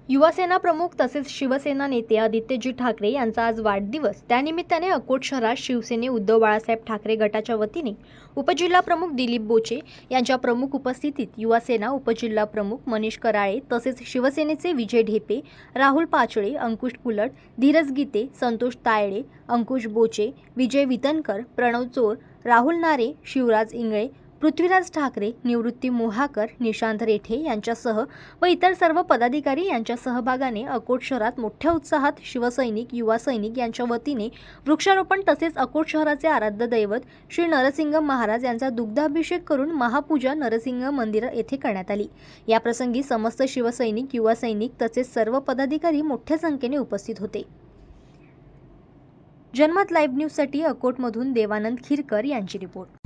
युवासेना प्रमुख तसेच शिवसेना नेते आदित्यजी ठाकरे यांचा आज वाढदिवस। त्यानिमित्ताने अकोट शहरात शिवसेने उद्धव बाळासाहेब ठाकरे गटाच्या वतीने उपजिल्हा प्रमुख दिलीप बोचे यांच्या प्रमुख उपस्थितीत युवासेना उपजिल्हा प्रमुख मनीष कराळे तसेच शिवसेनेचे विजय ढेपे, राहुल पाचळे, अंकुश कुलट, धीरज गीते, संतोष तायडे, अंकुश बोचे, विजय वितनकर, प्रणव चोर, राहुल नारे, शिवराज इंगळे, पृथ्वीराज ठाकरे, निवृत्ती मोहाकर, निशांत रेठे यांच्यासह व इतर सर्व पदाधिकारी यांच्या सहभागाने अकोट शहरात मोठ्या उत्साहात शिवसैनिक, युवा सैनिक यांच्या वतीने वृक्षारोपण तसेच अकोट शहराचे आराध्य दैवत श्री नरसिंह महाराज यांचा दुग्धाभिषेक करून महापूजा नरसिंह मंदिर येथे करण्यात आली। या प्रसंगी समस्त शिवसैनिक, युवा सैनिक तसेच सर्व पदाधिकारी मोठ्या संख्येने उपस्थित होते। जनमत लाईव्ह न्यूजसाठी अकोटमधून देवानंद खिरकर यांची रिपोर्ट।